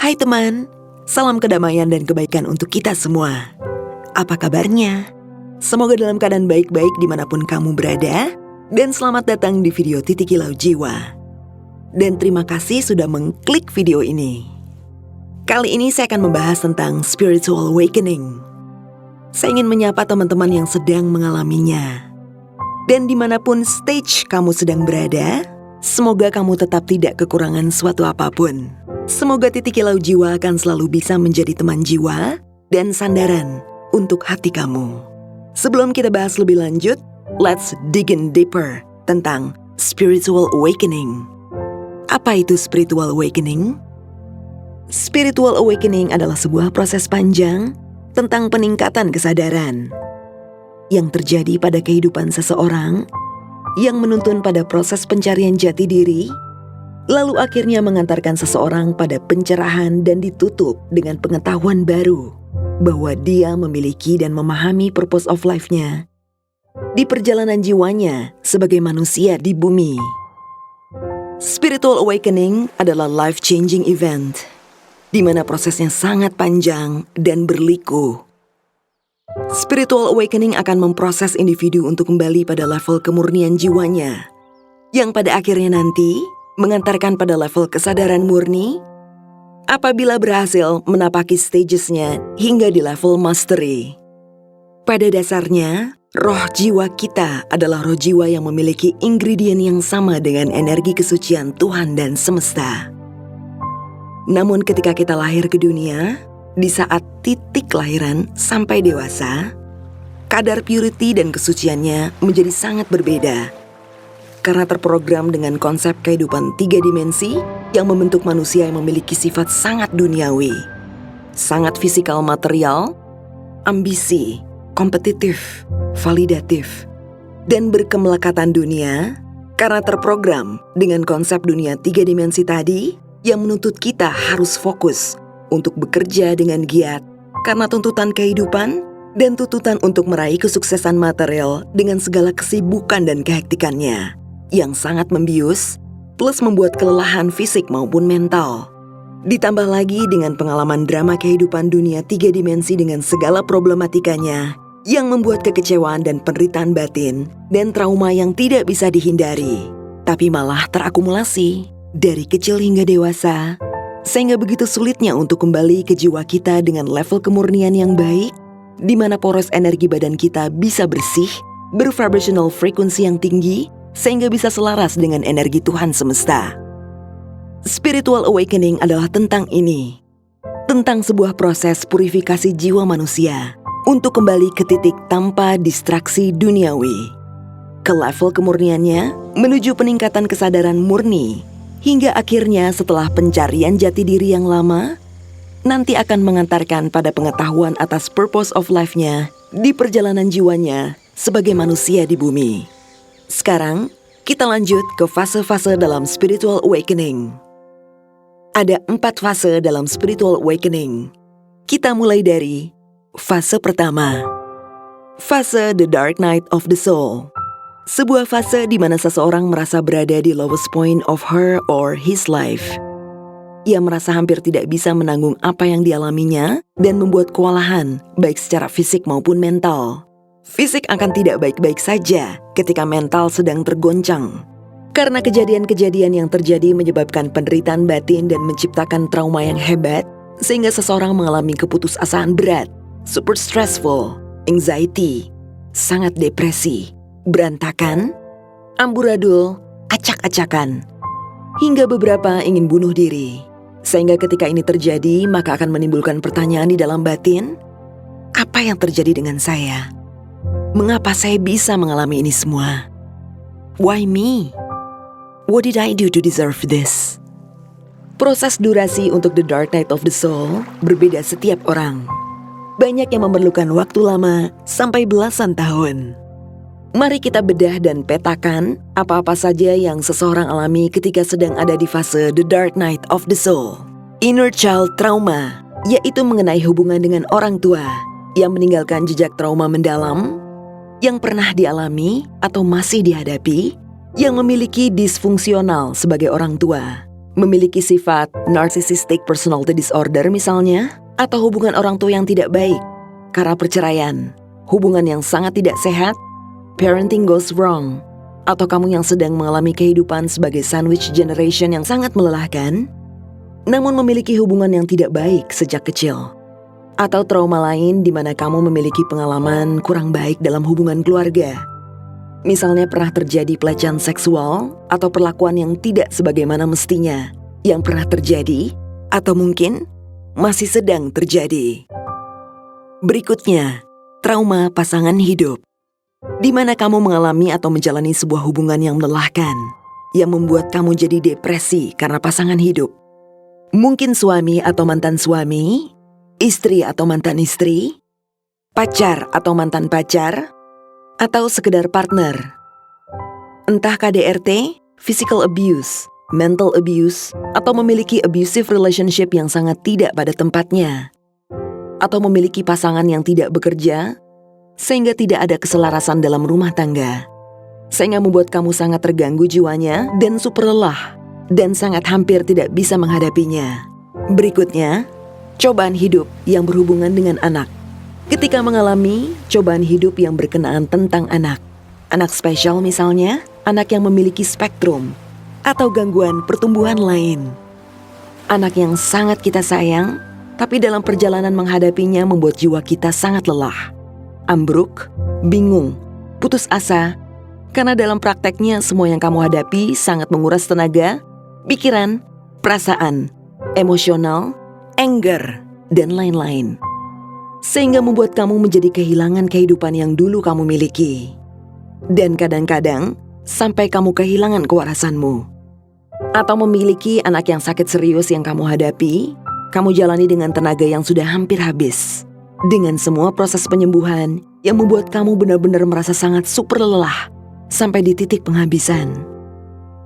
Hai teman, salam kedamaian dan kebaikan untuk kita semua. Apa kabarnya? Semoga dalam keadaan baik-baik dimanapun kamu berada. Dan selamat datang di video Titik Kilau Jiwa. Dan terima kasih sudah mengklik video ini. Kali ini saya akan membahas tentang spiritual awakening. Saya ingin menyapa teman-teman yang sedang mengalaminya. Dan dimanapun stage kamu sedang berada, semoga kamu tetap tidak kekurangan suatu apapun. Semoga Titik Kilau Jiwa akan selalu bisa menjadi teman jiwa dan sandaran untuk hati kamu. Sebelum kita bahas lebih lanjut, let's dig in deeper tentang spiritual awakening. Apa itu spiritual awakening? Spiritual awakening adalah sebuah proses panjang tentang peningkatan kesadaran yang terjadi pada kehidupan seseorang yang menuntun pada proses pencarian jati diri, lalu akhirnya mengantarkan seseorang pada pencerahan dan ditutup dengan pengetahuan baru bahwa dia memiliki dan memahami purpose of life-nya di perjalanan jiwanya sebagai manusia di bumi. Spiritual awakening adalah life-changing event, di mana prosesnya sangat panjang dan berliku. Spiritual awakening akan memproses individu untuk kembali pada level kemurnian jiwanya, yang pada akhirnya nanti mengantarkan pada level kesadaran murni apabila berhasil menapaki stagesnya hingga di level mastery. Pada dasarnya, roh jiwa kita adalah roh jiwa yang memiliki ingredient yang sama dengan energi kesucian Tuhan dan semesta. Namun ketika kita lahir ke dunia, di saat titik kelahiran sampai dewasa, kadar purity dan kesuciannya menjadi sangat berbeda. Karena terprogram dengan konsep kehidupan 3 dimensi yang membentuk manusia yang memiliki sifat sangat duniawi, sangat fisikal material, ambisi, kompetitif, validatif, dan berkemelekatan dunia. Karena terprogram dengan konsep dunia 3 dimensi tadi yang menuntut kita harus fokus untuk bekerja dengan giat karena tuntutan kehidupan dan tuntutan untuk meraih kesuksesan material dengan segala kesibukan dan kehektikannya yang sangat membius, plus membuat kelelahan fisik maupun mental. Ditambah lagi dengan pengalaman drama kehidupan dunia 3 dimensi dengan segala problematikanya, yang membuat kekecewaan dan penderitaan batin, dan trauma yang tidak bisa dihindari, tapi malah terakumulasi dari kecil hingga dewasa, sehingga begitu sulitnya untuk kembali ke jiwa kita dengan level kemurnian yang baik, di mana poros energi badan kita bisa bersih, bervibrational frekuensi yang tinggi, sehingga bisa selaras dengan energi Tuhan semesta. Spiritual awakening adalah tentang ini. Tentang sebuah proses purifikasi jiwa manusia untuk kembali ke titik tanpa distraksi duniawi. Ke level kemurniannya menuju peningkatan kesadaran murni. Hingga akhirnya setelah pencarian jati diri yang lama, nanti akan mengantarkan pada pengetahuan atas purpose of life-nya di perjalanan jiwanya sebagai manusia di bumi. Sekarang, kita lanjut ke fase-fase dalam spiritual awakening. Ada 4 fase dalam spiritual awakening. Kita mulai dari fase pertama. Fase The Dark Night of the Soul. Sebuah fase di mana seseorang merasa berada di lowest point of her or his life. Ia merasa hampir tidak bisa menanggung apa yang dialaminya dan membuat kewalahan, baik secara fisik maupun mental. Fisik akan tidak baik-baik saja ketika mental sedang tergoncang. Karena kejadian-kejadian yang terjadi menyebabkan penderitaan batin dan menciptakan trauma yang hebat, sehingga seseorang mengalami keputusasaan berat, super stressful, anxiety, sangat depresi, berantakan, amburadul, acak-acakan, hingga beberapa ingin bunuh diri. Sehingga ketika ini terjadi, maka akan menimbulkan pertanyaan di dalam batin, apa yang terjadi dengan saya? Mengapa saya bisa mengalami ini semua? Why me? What did I do to deserve this? Proses durasi untuk The Dark Night of the Soul berbeda setiap orang. Banyak yang memerlukan waktu lama sampai belasan tahun. Mari kita bedah dan petakan apa-apa saja yang seseorang alami ketika sedang ada di fase The Dark Night of the Soul. Inner child trauma, yaitu mengenai hubungan dengan orang tua yang meninggalkan jejak trauma mendalam yang pernah dialami atau masih dihadapi, yang memiliki disfungsional sebagai orang tua, Memiliki sifat narcissistic personality disorder misalnya, atau hubungan orang tua yang tidak baik, karena perceraian, hubungan yang sangat tidak sehat, parenting goes wrong, atau kamu yang sedang mengalami kehidupan sebagai sandwich generation yang sangat melelahkan, namun memiliki hubungan yang tidak baik sejak kecil, atau trauma lain di mana kamu memiliki pengalaman kurang baik dalam hubungan keluarga. Misalnya pernah terjadi pelecehan seksual atau perlakuan yang tidak sebagaimana mestinya yang pernah terjadi, atau mungkin masih sedang terjadi. Berikutnya, trauma pasangan hidup, di mana kamu mengalami atau menjalani sebuah hubungan yang melelahkan, yang membuat kamu jadi depresi karena pasangan hidup. Mungkin suami atau mantan suami, istri atau mantan istri, pacar atau mantan pacar, atau sekedar partner. Entah KDRT, physical abuse, mental abuse, atau memiliki abusive relationship yang sangat tidak pada tempatnya, atau memiliki pasangan yang tidak bekerja, sehingga tidak ada keselarasan dalam rumah tangga, sehingga membuat kamu sangat terganggu jiwanya dan super lelah, dan sangat hampir tidak bisa menghadapinya. Berikutnya, cobaan hidup yang berhubungan dengan anak. Ketika mengalami cobaan hidup yang berkenaan tentang anak spesial misalnya, anak yang memiliki spektrum, atau gangguan pertumbuhan lain. Anak yang sangat kita sayang, tapi dalam perjalanan menghadapinya membuat jiwa kita sangat lelah, ambruk, bingung, putus asa, karena dalam prakteknya semua yang kamu hadapi sangat menguras tenaga, pikiran, perasaan, emosional, anger, dan lain-lain. Sehingga membuat kamu menjadi kehilangan kehidupan yang dulu kamu miliki. Dan kadang-kadang sampai kamu kehilangan kewarasanmu. Atau memiliki anak yang sakit serius yang kamu hadapi, kamu jalani dengan tenaga yang sudah hampir habis. Dengan semua proses penyembuhan yang membuat kamu benar-benar merasa sangat super lelah sampai di titik penghabisan.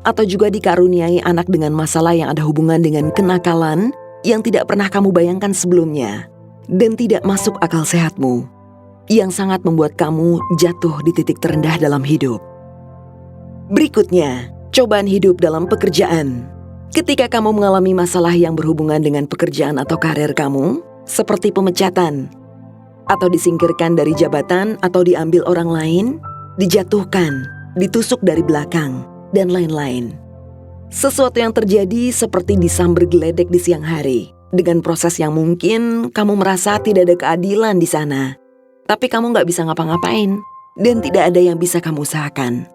Atau juga dikaruniai anak dengan masalah yang ada hubungan dengan kenakalan yang tidak pernah kamu bayangkan sebelumnya dan tidak masuk akal sehatmu, yang sangat membuat kamu jatuh di titik terendah dalam hidup. Berikutnya, cobaan hidup dalam pekerjaan. Ketika kamu mengalami masalah yang berhubungan dengan pekerjaan atau karir kamu, seperti pemecatan, atau disingkirkan dari jabatan atau diambil orang lain, dijatuhkan, ditusuk dari belakang, dan lain-lain. Sesuatu yang terjadi seperti disamber geledek di siang hari, dengan proses yang mungkin kamu merasa tidak ada keadilan di sana, tapi kamu gak bisa ngapa-ngapain, dan tidak ada yang bisa kamu usahakan.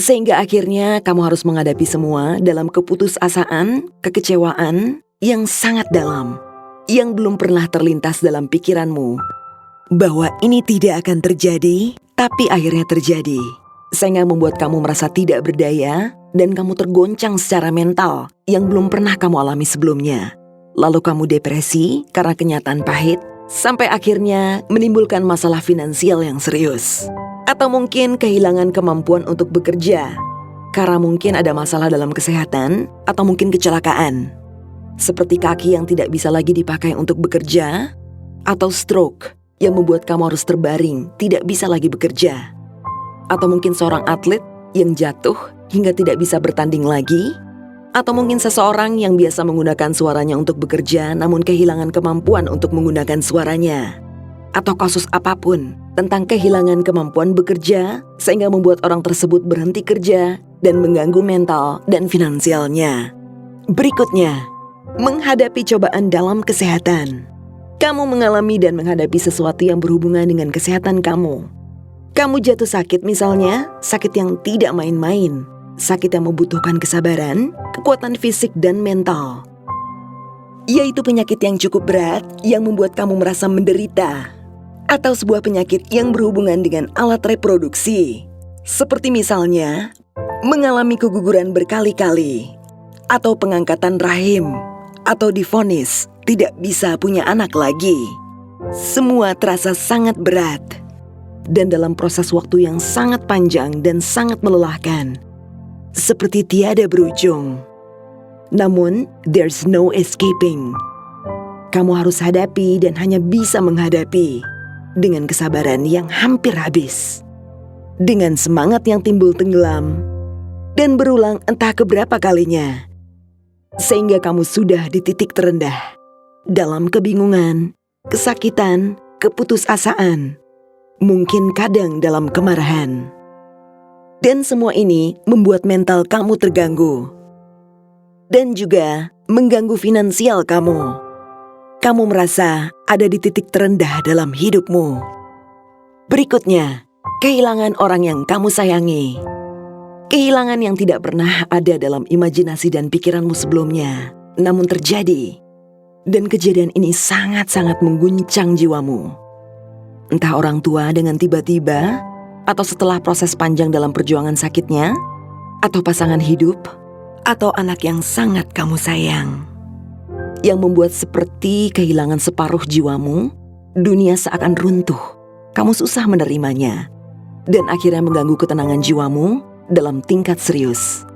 Sehingga akhirnya kamu harus menghadapi semua dalam keputusasaan, kekecewaan yang sangat dalam, yang belum pernah terlintas dalam pikiranmu, bahwa ini tidak akan terjadi, tapi akhirnya terjadi. Sehingga membuat kamu merasa tidak berdaya, dan kamu tergoncang secara mental yang belum pernah kamu alami sebelumnya. Lalu kamu depresi karena kenyataan pahit, sampai akhirnya menimbulkan masalah finansial yang serius. Atau mungkin kehilangan kemampuan untuk bekerja, karena mungkin ada masalah dalam kesehatan, atau mungkin kecelakaan. Seperti kaki yang tidak bisa lagi dipakai untuk bekerja, atau stroke yang membuat kamu harus terbaring, tidak bisa lagi bekerja. Atau mungkin seorang atlet yang jatuh hingga tidak bisa bertanding lagi, atau mungkin seseorang yang biasa menggunakan suaranya untuk bekerja namun kehilangan kemampuan untuk menggunakan suaranya. Atau kasus apapun tentang kehilangan kemampuan bekerja sehingga membuat orang tersebut berhenti kerja dan mengganggu mental dan finansialnya. Berikutnya, menghadapi cobaan dalam kesehatan. Kamu mengalami dan menghadapi sesuatu yang berhubungan dengan kesehatan kamu. Kamu jatuh sakit misalnya, sakit yang tidak main-main, sakit yang membutuhkan kesabaran, kekuatan fisik dan mental. Yaitu penyakit yang cukup berat yang membuat kamu merasa menderita. Atau sebuah penyakit yang berhubungan dengan alat reproduksi. Seperti misalnya, mengalami keguguran berkali-kali, atau pengangkatan rahim, atau divonis tidak bisa punya anak lagi. Semua terasa sangat berat, dan dalam proses waktu yang sangat panjang dan sangat melelahkan. Seperti tiada berujung. Namun, there's no escaping. Kamu harus hadapi dan hanya bisa menghadapi dengan kesabaran yang hampir habis, dengan semangat yang timbul tenggelam, dan berulang entah keberapa kalinya. sehingga kamu sudah di titik terendah. Dalam kebingungan, kesakitan, keputusasaan, mungkin kadang dalam kemarahan. Dan semua ini membuat mental kamu terganggu. Dan juga mengganggu finansial kamu. Kamu merasa ada di titik terendah dalam hidupmu. Berikutnya, kehilangan orang yang kamu sayangi. Kehilangan yang tidak pernah ada dalam imajinasi dan pikiranmu sebelumnya, namun terjadi. Dan kejadian ini sangat-sangat mengguncang jiwamu. Entah orang tua dengan tiba-tiba, atau setelah proses panjang dalam perjuangan sakitnya, atau pasangan hidup, atau anak yang sangat kamu sayang. Yang membuat seperti kehilangan separuh jiwamu, dunia seakan runtuh. Kamu susah menerimanya, dan akhirnya mengganggu ketenangan jiwamu dalam tingkat serius.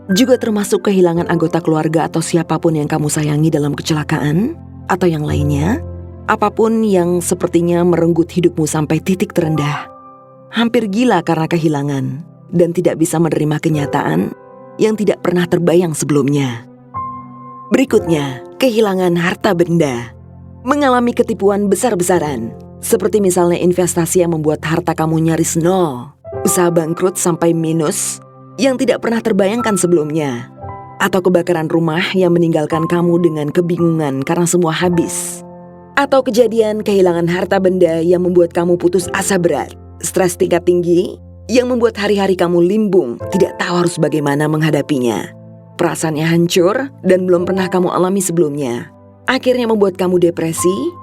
Juga termasuk kehilangan anggota keluarga atau siapapun yang kamu sayangi dalam kecelakaan, atau yang lainnya, apapun yang sepertinya merenggut hidupmu sampai titik terendah. Hampir gila karena kehilangan, dan tidak bisa menerima kenyataan yang tidak pernah terbayang sebelumnya. Berikutnya, kehilangan harta benda. Mengalami ketipuan besar-besaran, seperti misalnya investasi yang membuat harta kamu nyaris nol, usaha bangkrut sampai minus yang tidak pernah terbayangkan sebelumnya, atau kebakaran rumah yang meninggalkan kamu dengan kebingungan karena semua habis, atau kejadian kehilangan harta benda yang membuat kamu putus asa berat, stres tingkat tinggi yang membuat hari-hari kamu limbung, tidak tahu harus bagaimana menghadapinya. Perasaannya hancur dan belum pernah kamu alami sebelumnya. Akhirnya membuat kamu depresi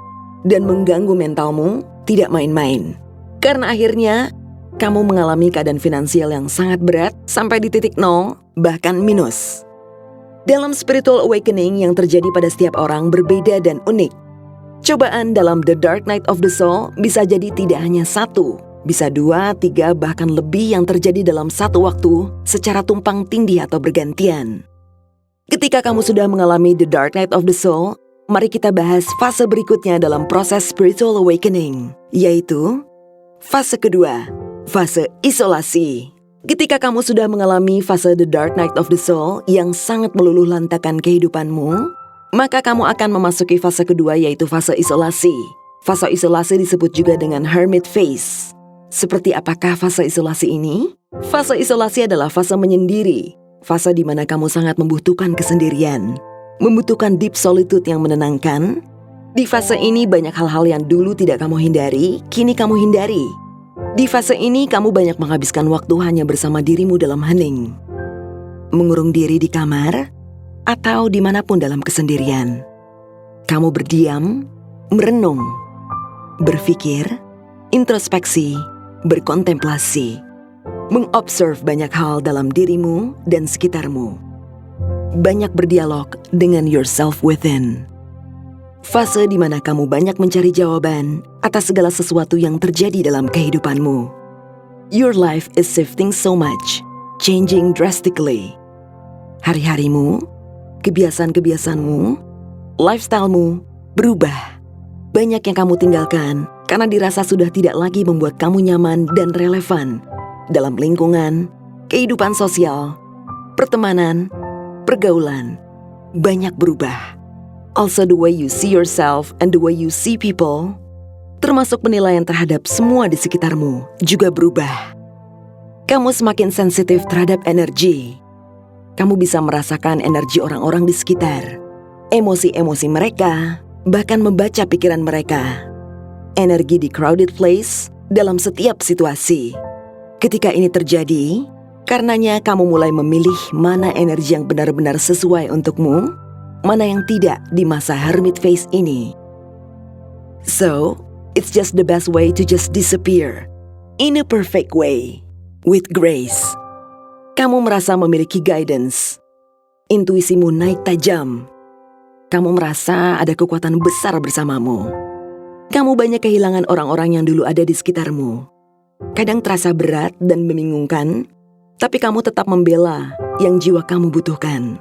dan mengganggu mentalmu tidak main-main. Karena akhirnya kamu mengalami keadaan finansial yang sangat berat sampai di titik nol, bahkan minus. Dalam spiritual awakening yang terjadi pada setiap orang berbeda dan unik. Cobaan dalam The Dark Night of the Soul bisa jadi tidak hanya satu, bisa 2, 3, bahkan lebih yang terjadi dalam satu waktu secara tumpang tindih atau bergantian. Ketika kamu sudah mengalami The Dark Night of the Soul, mari kita bahas fase berikutnya dalam proses spiritual awakening, yaitu fase kedua, fase isolasi. Ketika kamu sudah mengalami fase The Dark Night of the Soul yang sangat meluluh lantakan kehidupanmu, maka kamu akan memasuki fase kedua, yaitu fase isolasi. Fase isolasi disebut juga dengan hermit phase. Seperti apakah fase isolasi ini? Fase isolasi adalah fase menyendiri, fase di mana kamu sangat membutuhkan kesendirian, membutuhkan deep solitude yang menenangkan. Di fase ini banyak hal-hal yang dulu tidak kamu hindari, kini kamu hindari. Di fase ini kamu banyak menghabiskan waktu hanya bersama dirimu dalam hening, mengurung diri di kamar, atau dimanapun dalam kesendirian. Kamu berdiam, merenung, berpikir, introspeksi, berkontemplasi, mengobserv banyak hal dalam dirimu dan sekitarmu. Banyak berdialog dengan yourself within. Fase di mana kamu banyak mencari jawaban atas segala sesuatu yang terjadi dalam kehidupanmu. Your life is shifting so much, changing drastically. Hari-harimu, kebiasaan-kebiasanmu, lifestylemu berubah. Banyak yang kamu tinggalkan karena dirasa sudah tidak lagi membuat kamu nyaman dan relevan dalam lingkungan, kehidupan sosial, pertemanan, pergaulan. Banyak berubah. Also the way you see yourself and the way you see people, termasuk penilaian terhadap semua di sekitarmu, juga berubah. Kamu semakin sensitif terhadap energi. Kamu bisa merasakan energi orang-orang di sekitar, emosi-emosi mereka, bahkan membaca pikiran mereka. Energi di crowded place dalam setiap situasi. Ketika ini terjadi, karenanya kamu mulai memilih mana energi yang benar-benar sesuai untukmu, mana yang tidak di masa hermit phase ini. So, it's just the best way to just disappear in a perfect way, with grace. Kamu merasa memiliki guidance, intuisimu naik tajam. Kamu merasa ada kekuatan besar bersamamu. Kamu banyak kehilangan orang-orang yang dulu ada di sekitarmu. Kadang terasa berat dan membingungkan, tapi kamu tetap membela yang jiwa kamu butuhkan.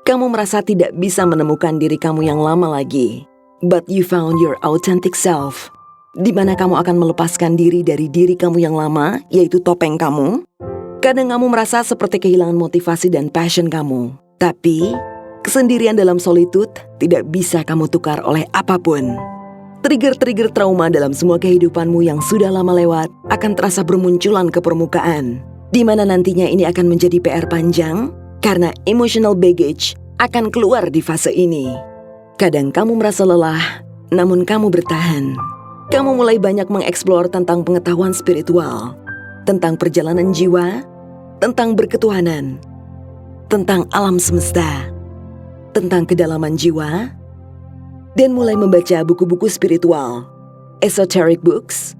Kamu merasa tidak bisa menemukan diri kamu yang lama lagi. But you found your authentic self, di mana kamu akan melepaskan diri dari diri kamu yang lama, yaitu topeng kamu. Kadang kamu merasa seperti kehilangan motivasi dan passion kamu. Tapi, Kesendirian dalam solitude tidak bisa kamu tukar oleh apapun. Trigger-trigger trauma dalam semua kehidupanmu yang sudah lama lewat akan terasa bermunculan ke permukaan, di mana nantinya ini akan menjadi PR panjang karena emotional baggage akan keluar di fase ini. Kadang kamu merasa lelah, namun kamu bertahan. Kamu mulai banyak mengeksplor tentang pengetahuan spiritual, tentang perjalanan jiwa, tentang berketuhanan, tentang alam semesta, tentang kedalaman jiwa, dan mulai membaca buku-buku spiritual, esoteric books,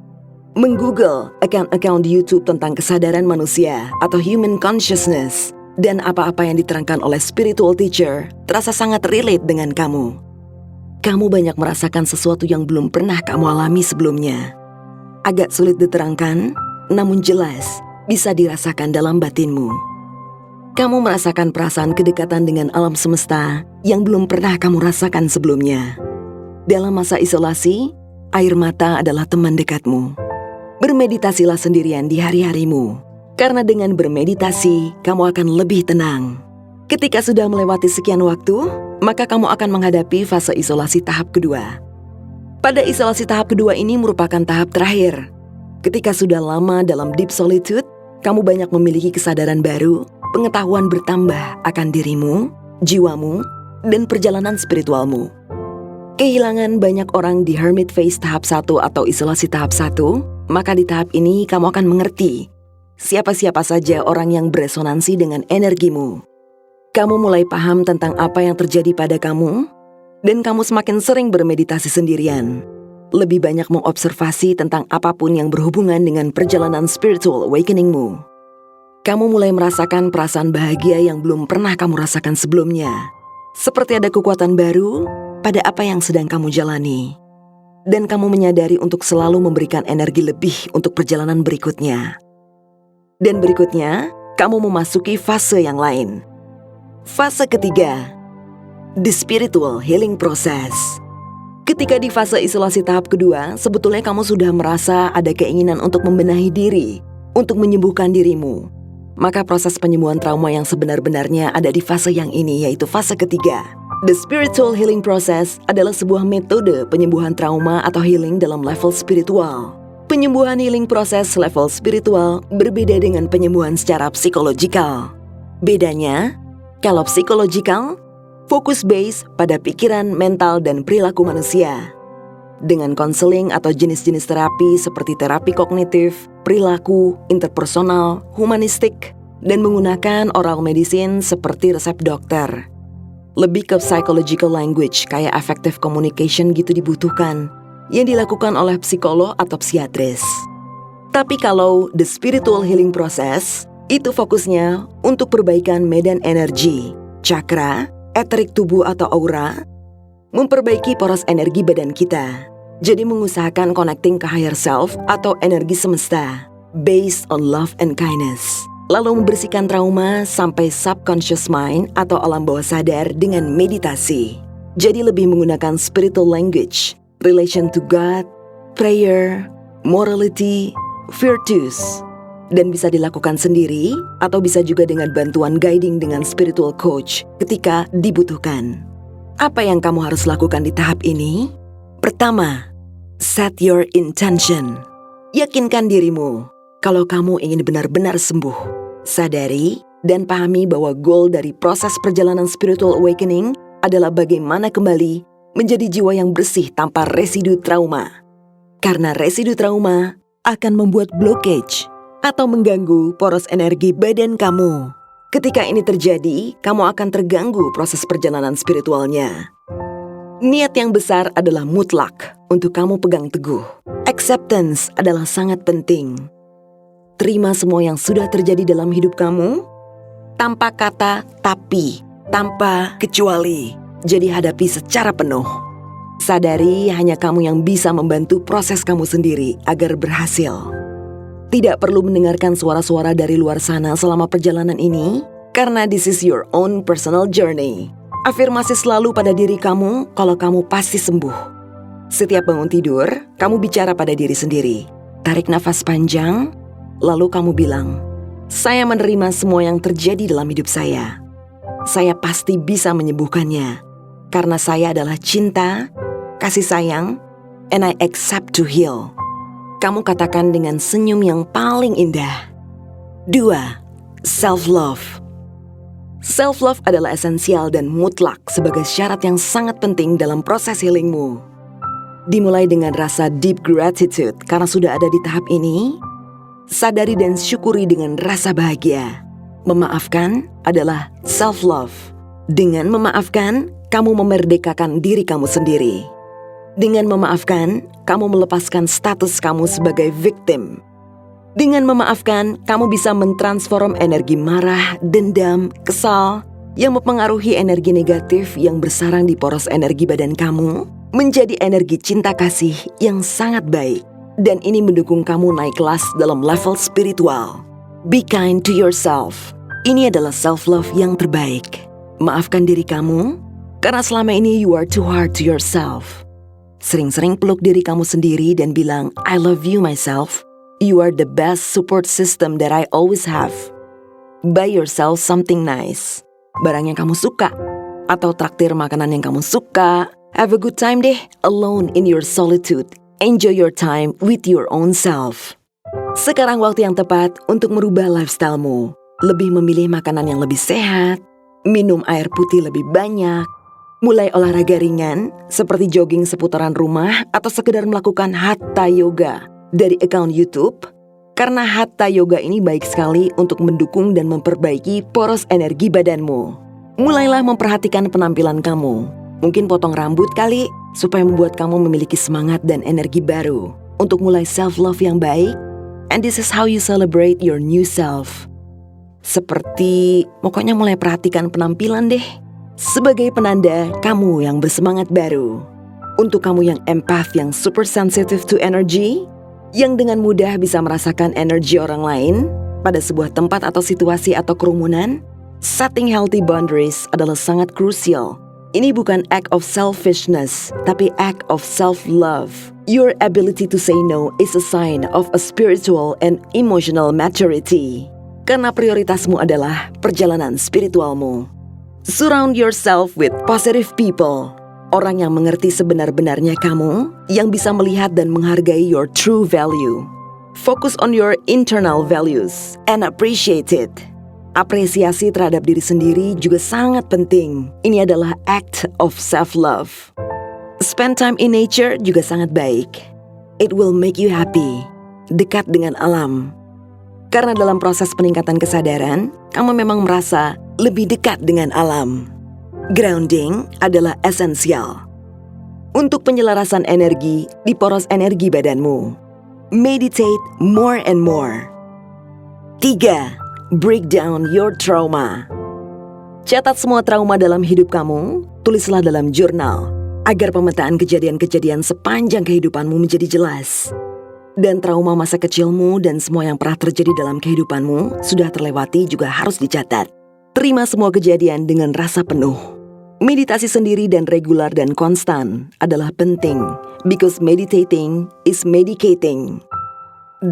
menggoogle account-account di YouTube tentang kesadaran manusia atau human consciousness, dan apa-apa yang diterangkan oleh spiritual teacher terasa sangat relate dengan kamu. Kamu banyak merasakan sesuatu yang belum pernah kamu alami sebelumnya. Agak sulit diterangkan, namun jelas bisa dirasakan dalam batinmu. Kamu merasakan perasaan kedekatan dengan alam semesta yang belum pernah kamu rasakan sebelumnya. Dalam masa isolasi, air mata adalah teman dekatmu. Bermeditasilah sendirian di hari-harimu, karena dengan bermeditasi, kamu akan lebih tenang. Ketika sudah melewati sekian waktu, maka kamu akan menghadapi fase isolasi tahap kedua. Pada isolasi tahap kedua ini merupakan tahap terakhir. Ketika sudah lama dalam deep solitude, kamu banyak memiliki kesadaran baru, pengetahuan bertambah akan dirimu, jiwamu, dan perjalanan spiritualmu. Kehilangan banyak orang di hermit phase tahap 1 atau isolasi tahap 1, maka di tahap ini kamu akan mengerti siapa-siapa saja orang yang beresonansi dengan energimu. Kamu mulai paham tentang apa yang terjadi pada kamu, dan kamu semakin sering bermeditasi sendirian. Lebih banyak mengobservasi tentang apapun yang berhubungan dengan perjalanan spiritual awakeningmu. Kamu mulai merasakan perasaan bahagia yang belum pernah kamu rasakan sebelumnya. Seperti ada kekuatan baru pada apa yang sedang kamu jalani. Dan kamu menyadari untuk selalu memberikan energi lebih untuk perjalanan berikutnya. Dan berikutnya, kamu memasuki fase yang lain. Fase ketiga, the spiritual healing process. Ketika di fase isolasi tahap kedua, sebetulnya kamu sudah merasa ada keinginan untuk membenahi diri, untuk menyembuhkan dirimu. Maka proses penyembuhan trauma yang sebenar-benarnya ada di fase yang ini, yaitu fase ketiga. The spiritual healing process adalah sebuah metode penyembuhan trauma atau healing dalam level spiritual. Penyembuhan healing proses level spiritual berbeda dengan penyembuhan secara psikologikal. Bedanya, kalau psikologikal, fokus base pada pikiran, mental, dan perilaku manusia. Dengan konseling atau jenis-jenis terapi seperti terapi kognitif, perilaku, interpersonal, humanistik, dan menggunakan oral medicine seperti resep dokter. Lebih ke psychological language kayak affective communication gitu dibutuhkan, yang dilakukan oleh psikolog atau psikiatris. Tapi kalau the spiritual healing process, itu fokusnya untuk perbaikan medan energi, chakra, eterik tubuh atau aura, memperbaiki poros energi badan kita. Jadi mengusahakan connecting ke higher self atau energi semesta, based on love and kindness. Lalu membersihkan trauma sampai subconscious mind atau alam bawah sadar dengan meditasi. Jadi lebih menggunakan spiritual language, relation to God, prayer, morality, virtues. Dan bisa dilakukan sendiri atau bisa juga dengan bantuan guiding dengan spiritual coach ketika dibutuhkan. Apa yang kamu harus lakukan di tahap ini? Pertama, set your intention. Yakinkan dirimu kalau kamu ingin benar-benar sembuh. Sadari dan pahami bahwa goal dari proses perjalanan spiritual awakening adalah bagaimana kembali menjadi jiwa yang bersih tanpa residu trauma. Karena residu trauma akan membuat blockage atau mengganggu poros energi badan kamu. Ketika ini terjadi, kamu akan terganggu proses perjalanan spiritualnya. Niat yang besar adalah mutlak untuk kamu pegang teguh. Acceptance adalah sangat penting. Terima semua yang sudah terjadi dalam hidup kamu, tanpa kata tapi, tanpa kecuali. Jadi hadapi secara penuh. Sadari hanya kamu yang bisa membantu proses kamu sendiri agar berhasil. Tidak perlu mendengarkan suara-suara dari luar sana selama perjalanan ini, karena this is your own personal journey. Afirmasi selalu pada diri kamu kalau kamu pasti sembuh. Setiap bangun tidur, kamu bicara pada diri sendiri. Tarik nafas panjang, lalu kamu bilang, "Saya menerima semua yang terjadi dalam hidup saya. saya pasti bisa menyembuhkannya. Karena saya adalah cinta, kasih sayang, and I accept to heal. Kamu katakan dengan senyum yang paling indah. 2. Self-love. Self-love adalah esensial dan mutlak sebagai syarat yang sangat penting dalam proses healingmu. Dimulai dengan rasa deep gratitude karena sudah ada di tahap ini. Sadari dan syukuri dengan rasa bahagia. Memaafkan adalah self-love. Dengan memaafkan, kamu memerdekakan diri kamu sendiri. Dengan memaafkan, kamu melepaskan status kamu sebagai victim. Dengan memaafkan, kamu bisa mentransform energi marah, dendam, kesal yang mempengaruhi energi negatif yang bersarang di poros energi badan kamu menjadi energi cinta kasih yang sangat baik. Dan ini mendukung kamu naik kelas dalam level spiritual. Be kind to yourself. Ini adalah self-love yang terbaik. Maafkan diri kamu karena selama ini you are too hard to yourself. Sering-sering peluk diri kamu sendiri dan bilang, I love you myself. You are the best support system that I always have. Buy yourself something nice. Barang yang kamu suka. Atau traktir makanan yang kamu suka. Have a good time deh, alone in your solitude. Enjoy your time with your own self. Sekarang waktu yang tepat untuk merubah lifestyle-mu. Lebih memilih makanan yang lebih sehat. Minum air putih lebih banyak. Mulai olahraga ringan, seperti jogging seputaran rumah atau sekedar melakukan Hatha Yoga dari akun YouTube, karena Hatha Yoga ini baik sekali untuk mendukung dan memperbaiki poros energi badanmu. Mulailah memperhatikan penampilan kamu. Mungkin potong rambut kali, supaya membuat kamu memiliki semangat dan energi baru untuk mulai self-love yang baik. And this is how you celebrate your new self. Seperti, pokoknya mulai perhatikan penampilan deh. Sebagai penanda kamu yang bersemangat baru. Untuk kamu yang empath yang super sensitive to energy, yang dengan mudah bisa merasakan energi orang lain pada sebuah tempat atau situasi atau kerumunan, setting healthy boundaries adalah sangat krusial. Ini bukan act of selfishness, tapi act of self-love. Your ability to say no is a sign of a spiritual and emotional maturity. Karena prioritasmu adalah perjalanan spiritualmu. Surround yourself with positive people. Orang yang mengerti sebenar-benarnya kamu, yang bisa melihat dan menghargai your true value. Focus on your internal values and appreciate it. Apresiasi terhadap diri sendiri juga sangat penting. Ini adalah act of self-love. Spend time in nature juga sangat baik. It will make you happy. Dekat dengan alam. Karena dalam proses peningkatan kesadaran, kamu memang merasa lebih dekat dengan alam. Grounding adalah esensial untuk penyelarasan energi di poros energi badanmu. Meditate more and more. 3. Break down your trauma. Catat semua trauma dalam hidup kamu, tulislah dalam jurnal, agar pemetaan kejadian-kejadian sepanjang kehidupanmu menjadi jelas. Dan trauma masa kecilmu dan semua yang pernah terjadi dalam kehidupanmu sudah terlewati juga harus dicatat. Terima semua kejadian dengan rasa penuh. Meditasi sendiri dan regular dan konstan adalah penting, because meditating is medicating.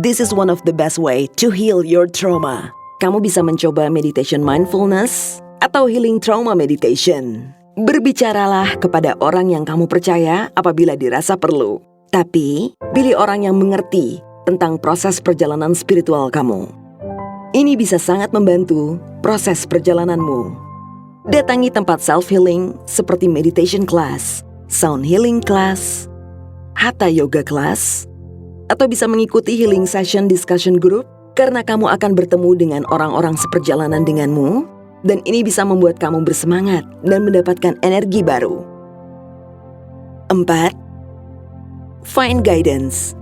This is one of the best way to heal your trauma. Kamu bisa mencoba meditation mindfulness atau healing trauma meditation. Berbicaralah kepada orang yang kamu percaya apabila dirasa perlu. Tapi, pilih orang yang mengerti tentang proses perjalanan spiritual kamu. Ini bisa sangat membantu proses perjalananmu. Datangi tempat self-healing seperti meditation class, sound healing class, Hatha Yoga class, atau bisa mengikuti healing session discussion group karena kamu akan bertemu dengan orang-orang seperjalanan denganmu dan ini bisa membuat kamu bersemangat dan mendapatkan energi baru. 4. Find guidance.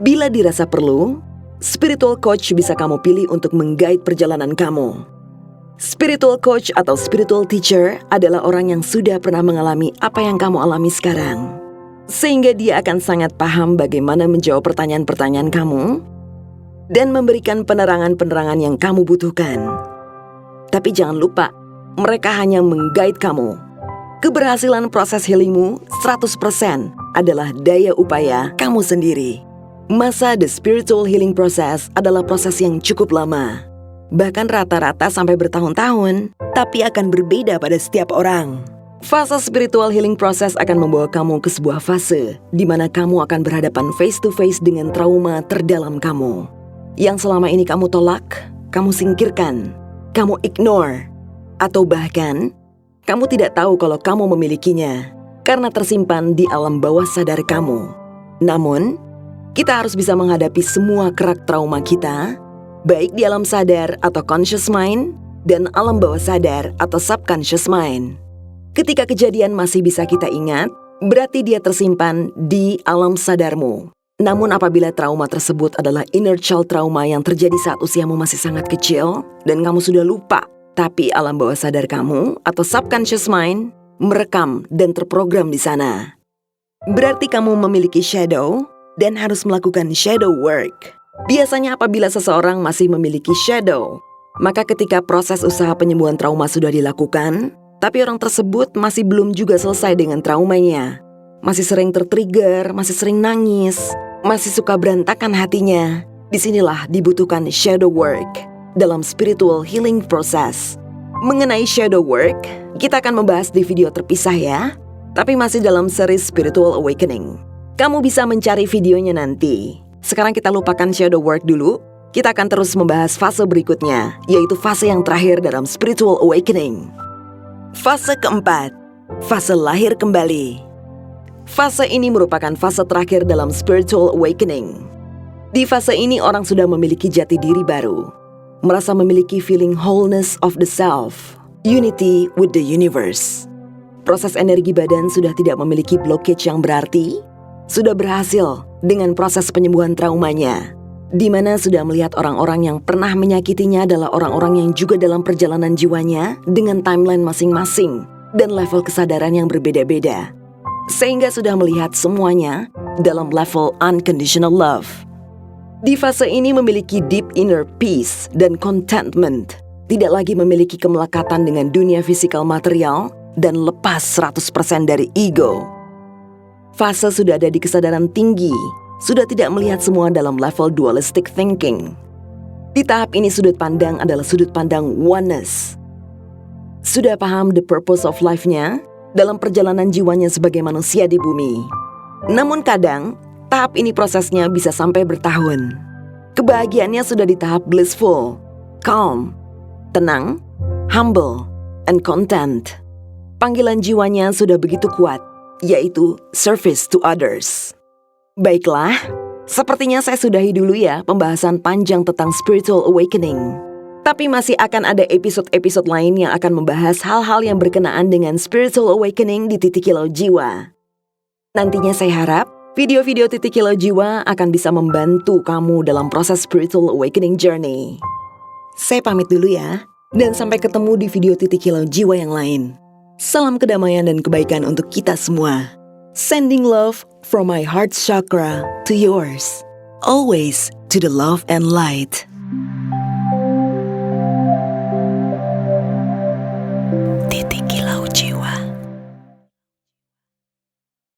Bila dirasa perlu, spiritual coach bisa kamu pilih untuk meng-guide perjalanan kamu. Spiritual coach atau spiritual teacher adalah orang yang sudah pernah mengalami apa yang kamu alami sekarang. Sehingga dia akan sangat paham bagaimana menjawab pertanyaan-pertanyaan kamu dan memberikan penerangan-penerangan yang kamu butuhkan. Tapi jangan lupa, mereka hanya meng-guide kamu. Keberhasilan proses healingmu 100% adalah daya upaya kamu sendiri. Masa the spiritual healing process adalah proses yang cukup lama. bahkan rata-rata sampai bertahun-tahun, tapi akan berbeda pada setiap orang. Fase spiritual healing process akan membawa kamu ke sebuah fase di mana kamu akan berhadapan face to face dengan trauma terdalam kamu. Yang selama ini kamu tolak, kamu singkirkan, kamu ignore, atau bahkan kamu tidak tahu kalau kamu memilikinya karena tersimpan di alam bawah sadar kamu. Namun, kita harus bisa menghadapi semua kerak trauma kita, baik di alam sadar atau conscious mind, dan alam bawah sadar atau subconscious mind. Ketika kejadian masih bisa kita ingat, berarti dia tersimpan di alam sadarmu. Namun apabila trauma tersebut adalah inner child trauma yang terjadi saat usiamu masih sangat kecil, dan kamu sudah lupa, tapi alam bawah sadar kamu atau subconscious mind merekam dan terprogram di sana. Berarti kamu memiliki shadow dan harus melakukan shadow work. Biasanya apabila seseorang masih memiliki shadow, maka ketika proses usaha penyembuhan trauma sudah dilakukan, tapi orang tersebut masih belum juga selesai dengan traumanya. Masih sering tertrigger, masih sering nangis, masih suka berantakan hatinya. Disinilah dibutuhkan shadow work dalam spiritual healing process. Mengenai shadow work, kita akan membahas di video terpisah ya, tapi masih dalam series Spiritual Awakening. Kamu bisa mencari videonya nanti. Sekarang kita lupakan shadow work dulu. Kita akan terus membahas fase berikutnya, yaitu fase yang terakhir dalam Spiritual Awakening. Fase keempat, fase lahir kembali. Fase ini merupakan fase terakhir dalam Spiritual Awakening. Di fase ini orang sudah memiliki jati diri baru, merasa memiliki feeling wholeness of the self, unity with the universe. Proses energi badan sudah tidak memiliki blockage yang berarti, sudah berhasil dengan proses penyembuhan traumanya, di mana sudah melihat orang-orang yang pernah menyakitinya adalah orang-orang yang juga dalam perjalanan jiwanya dengan timeline masing-masing dan level kesadaran yang berbeda-beda. Sehingga sudah melihat semuanya dalam level unconditional love. Di fase ini memiliki deep inner peace dan contentment, tidak lagi memiliki kemelekatan dengan dunia fisikal material dan lepas 100% dari ego. Fase sudah ada di kesadaran tinggi, sudah tidak melihat semua dalam level dualistic thinking. Di tahap ini sudut pandang adalah sudut pandang oneness. Sudah paham the purpose of life-nya dalam perjalanan jiwanya sebagai manusia di bumi. Namun kadang, tahap ini prosesnya bisa sampai bertahun. Kebahagiaannya sudah di tahap blissful, calm, tenang, humble, and content. Panggilan jiwanya sudah begitu kuat, yaitu service to others. Baiklah, sepertinya saya sudahi dulu ya pembahasan panjang tentang Spiritual Awakening. Tapi masih akan ada episode-episode lain yang akan membahas hal-hal yang berkenaan dengan Spiritual Awakening di Titik Kilau Jiwa. Nantinya saya harap video-video Titik Kilau Jiwa akan bisa membantu kamu dalam proses Spiritual Awakening Journey. Saya pamit dulu ya, dan sampai ketemu di video Titik Kilau Jiwa yang lain. Salam kedamaian dan kebaikan untuk kita semua. Sending love from my heart chakra to yours. Always to the love and light.